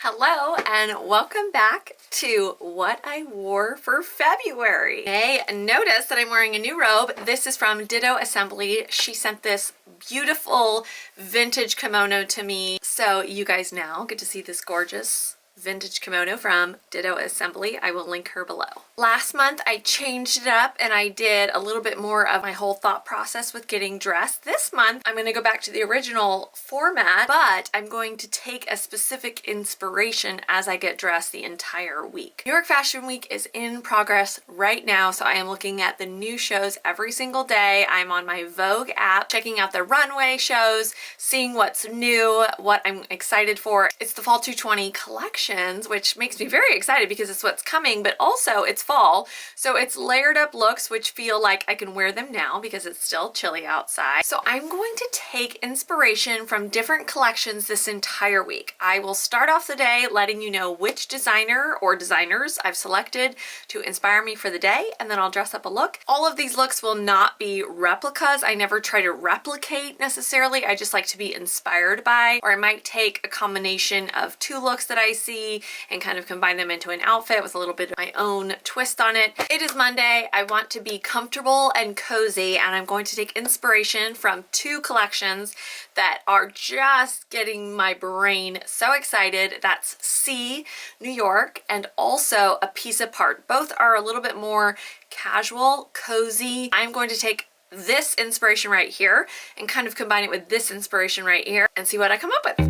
Hello and welcome back to what I wore for February. Hey, notice that I'm wearing a new robe. This is from Ditto Assembly. She sent this beautiful vintage kimono to me. So you guys now get to see this gorgeous vintage kimono from Ditto Assembly. I will link her below. Last month I changed it up and I did a little bit more of my whole thought process with getting dressed. This month I'm going to go back to the original format, but I'm going to take a specific inspiration as I get dressed the entire week. New York Fashion Week is in progress right now, so I am looking at the new shows every single day. I'm on my Vogue app checking out the runway shows, seeing what's new, what I'm excited for. It's the Fall 220 collection, which makes me very excited because it's what's coming, but also it's fall. So it's layered up looks, which feel like I can wear them now because it's still chilly outside. So I'm going to take inspiration from different collections this entire week. I will start off the day letting you know which designer or designers I've selected to inspire me for the day, and then I'll dress up a look. All of these looks will not be replicas. I never try to replicate necessarily. I just like to be inspired by, or I might take a combination of two looks that I see and kind of combine them into an outfit with a little bit of my own twist on it. It is Monday. I want to be comfortable and cozy, and I'm going to take inspiration from two collections that are just getting my brain so excited. That's C, New York, and also Apiece Apart. Both are a little bit more casual, cozy. I'm going to take this inspiration right here and kind of combine it with this inspiration right here and see what I come up with.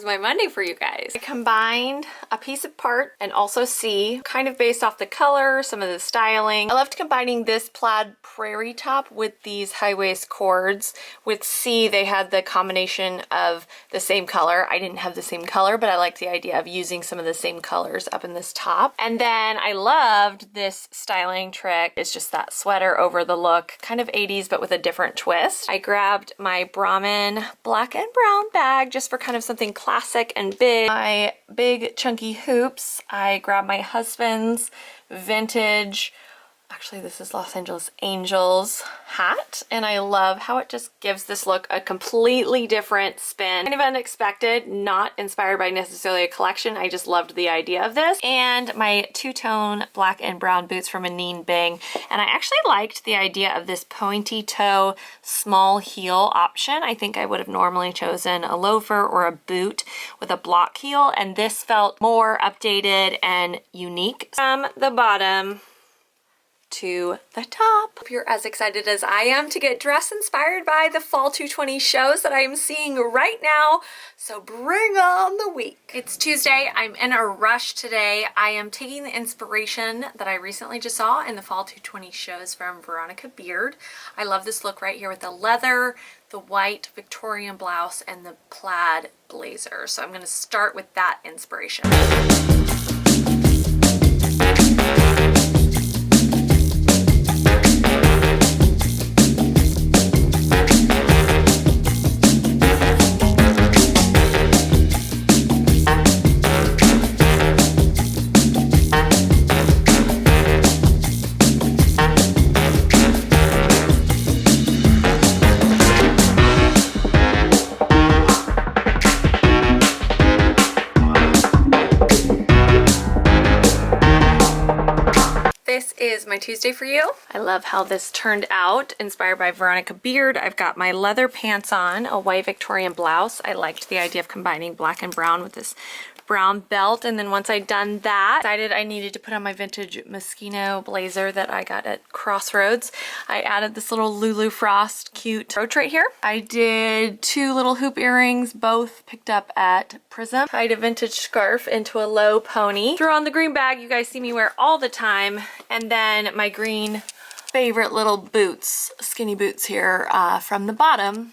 My Monday for you guys. I combined Apiece Apart and also C, kind of based off the color, some of the styling. I loved combining this plaid prairie top with these high waist cords. With C, they had the combination of the same color. I didn't have the same color, but I liked the idea of using some of the same colors up in this top. And then I loved this styling trick. It's just that sweater over the look, kind of 80s, but with a different twist. I grabbed my Brahmin black and brown bag just for kind of something classic and big. My big chunky hoops. I grabbed my husband's vintage, actually this is Los Angeles Angels hat, and I love how it just gives this look a completely different spin. Kind of unexpected, not inspired by necessarily a collection. I just loved the idea of this. And my two-tone black and brown boots from Anine Bing. And I actually liked the idea of this pointy toe small heel option. I think I would have normally chosen a loafer or a boot with a block heel, and this felt more updated and unique. From the bottom to the top. Hope you're as excited as I am to get dressed inspired by the Fall 220 shows that I am seeing right now. So bring on the week. It's Tuesday. I'm in a rush today. I am taking the inspiration that I recently just saw in the Fall 220 shows from Veronica Beard. I love this look right here with the leather, the white Victorian blouse, and the plaid blazer. So I'm going to start with that inspiration. Is my Tuesday for you. I love how this turned out, inspired by Veronica Beard. I've got my leather pants on, a white Victorian blouse. I liked the idea of combining black and brown with this brown belt, and then once I'd done that, decided I needed to put on my vintage Moschino blazer that I got at Crossroads. I added this little Lulu Frost cute brooch right here. I did two little hoop earrings, both picked up at Prism. Tied a vintage scarf into a low pony. Threw on the green bag you guys see me wear all the time, and then my green favorite little boots, skinny boots here, from the bottom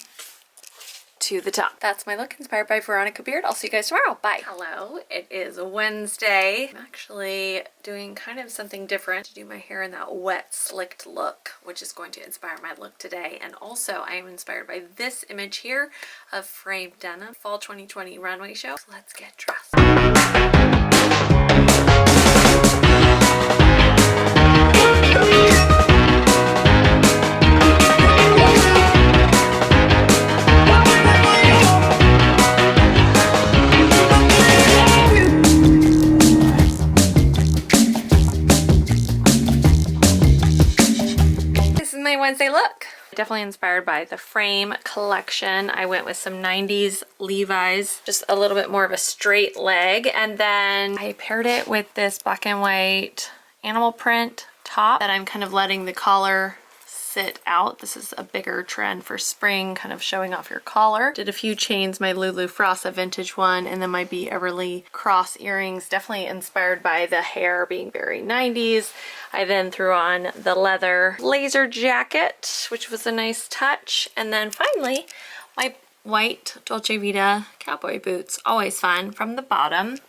to the top. That's my look inspired by Veronica Beard. I'll see you guys tomorrow. Bye. Hello, it is Wednesday. I'm actually doing kind of something different to do my hair in that wet slicked look, which is going to inspire my look today. And also I am inspired by this image here of framed denim, fall 2020 runway show. So let's get dressed. Wednesday look. Definitely inspired by the frame collection. I went with some 90s Levi's, just a little bit more of a straight leg, and then I paired it with this black and white animal print top that I'm kind of letting the collar sit out. This is a bigger trend for spring, kind of showing off your collar. Did a few chains, my Lulu Frost, a vintage one, and then my B. Everly cross earrings, definitely inspired by the hair being very 90s. I then threw on the leather blazer jacket, which was a nice touch. And then finally, my white Dolce Vita cowboy boots, always fun, from the bottom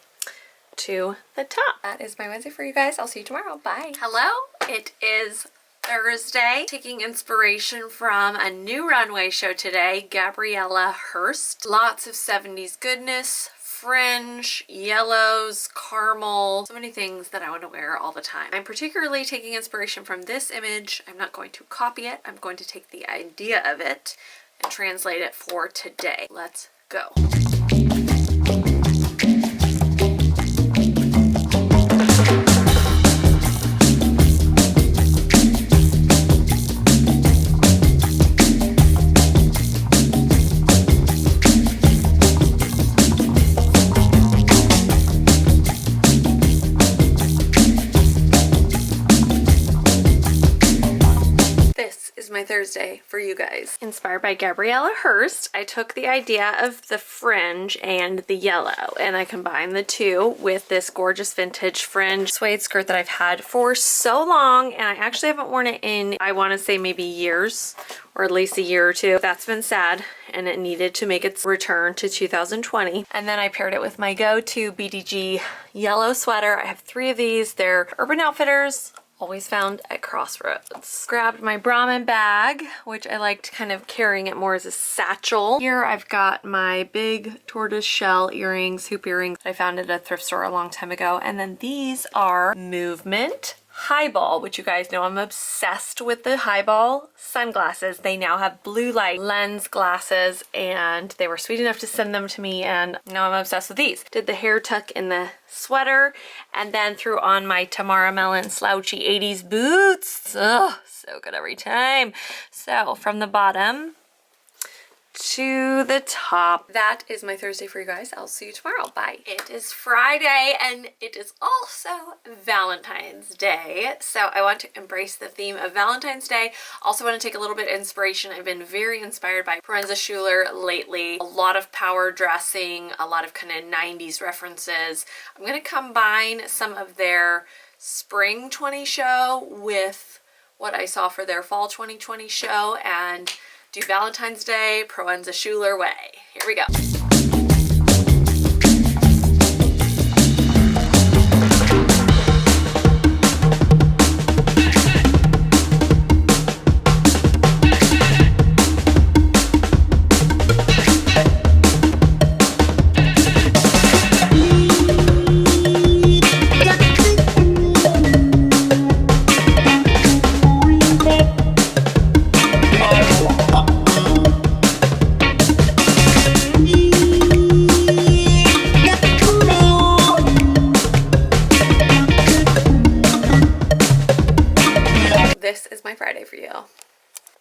to the top. That is my Wednesday for you guys. I'll see you tomorrow. Bye. Hello, it is Thursday. Taking inspiration from a new runway show today, Gabriela Hearst. Lots of 70s goodness, fringe, yellows, caramel, so many things that I want to wear all the time. I'm particularly taking inspiration from this image. I'm not going to copy it. I'm going to take the idea of it and translate it for today. Let's go. My Thursday for you guys. Inspired by Gabriela Hearst, I took the idea of the fringe and the yellow and I combined the two with this gorgeous vintage fringe suede skirt that I've had for so long, and I actually haven't worn it in, I want to say, maybe years, or at least a year or two. That's been sad, and it needed to make its return to 2020. And then I paired it with my go-to BDG yellow sweater. I have 3 of these. They're Urban Outfitters, always found at Crossroads. Grabbed my Brahmin bag, which I liked kind of carrying it more as a satchel. Here I've got my big tortoise shell earrings, hoop earrings I found at a thrift store a long time ago. And then these are Movement HIGHBALL, which you guys know I'm obsessed with the HIGHBALL sunglasses. They now have blue light lens glasses, and they were sweet enough to send them to me, and now I'm obsessed with these. Did the hair tuck in the sweater, and then threw on my Tamara Mellon slouchy 80s boots. Ugh, so good every time. So from the bottom to the top. That is my Thursday for you guys. I'll see you tomorrow. Bye. It is Friday and it is also Valentine's Day. So I want to embrace the theme of Valentine's Day. Also want to take a little bit of inspiration. I've been very inspired by Proenza Schouler lately. A lot of power dressing, a lot of kind of 90s references. I'm going to combine some of their spring 20 show with what I saw for their fall 2020 show and do Valentine's Day Proenza Schouler way. Here we go.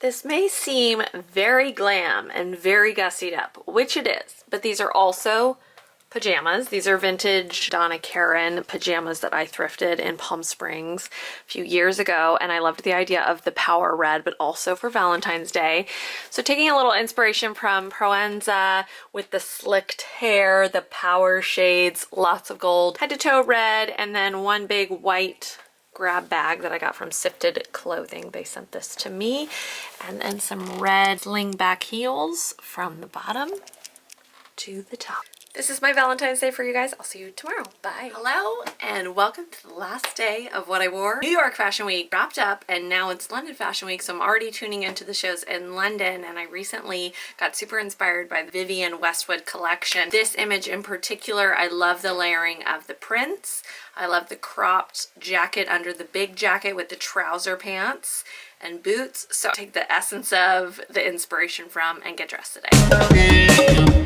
This may seem very glam and very gussied up, which it is, but these are also pajamas. These are vintage Donna Karan pajamas that I thrifted in Palm Springs a few years ago, and I loved the idea of the power red, but also for Valentine's Day. So taking a little inspiration from Proenza with the slicked hair, the power shades, lots of gold, head to toe red, and then one big white grab bag that I got from Sifted Clothing. They sent this to me. And then some red sling back heels from the bottom to the top. This is my Valentine's Day for you guys. I'll see you tomorrow. Bye. Hello and welcome to the last day of what I wore. New York Fashion Week wrapped up and now it's London Fashion Week, so I'm already tuning into the shows in London, and I recently got super inspired by the Vivienne Westwood collection. This image in particular, I love the layering of the prints. I love the cropped jacket under the big jacket with the trouser pants and boots. So take the essence of the inspiration from and get dressed today.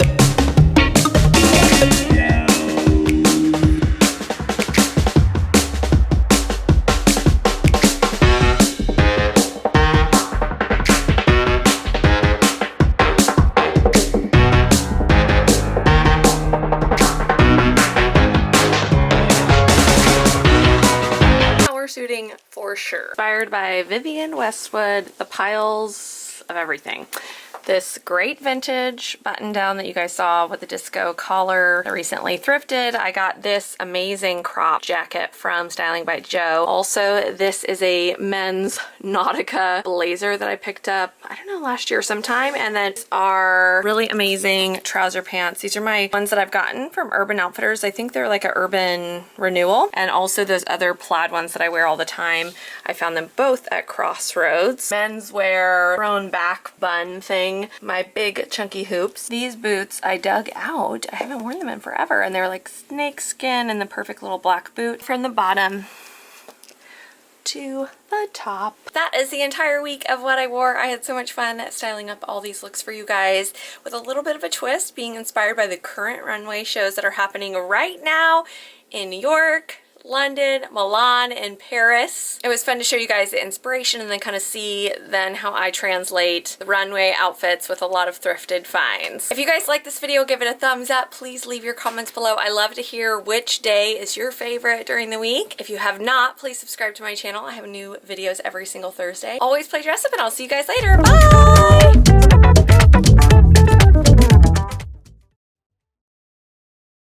Suiting for sure. Inspired by Vivienne Westwood, the piles of everything. This great vintage button down that you guys saw with the disco collar I recently thrifted. I got this amazing crop jacket from Styling by Joe. Also, this is a men's Nautica blazer that I picked up, I don't know, last year sometime. And then are really amazing trouser pants. These are my ones that I've gotten from Urban Outfitters. I think they're like an urban renewal. And also those other plaid ones that I wear all the time. I found them both at Crossroads. Menswear thrown back bun thing. My big chunky hoops. These boots I dug out. I haven't worn them in forever, and they're like snake skin and the perfect little black boot from the bottom to the top. That is the entire week of what I wore. I had so much fun styling up all these looks for you guys with a little bit of a twist, being inspired by the current runway shows that are happening right now in New York, London, Milan, and Paris. It was fun to show you guys the inspiration and then kind of see then how I translate the runway outfits with a lot of thrifted finds. If you guys like this video, give it a thumbs up. Please leave your comments below. I love to hear which day is your favorite during the week. If you have not, please subscribe to my channel. I have new videos every single Thursday. Always play dress up, and I'll see you guys later. Bye!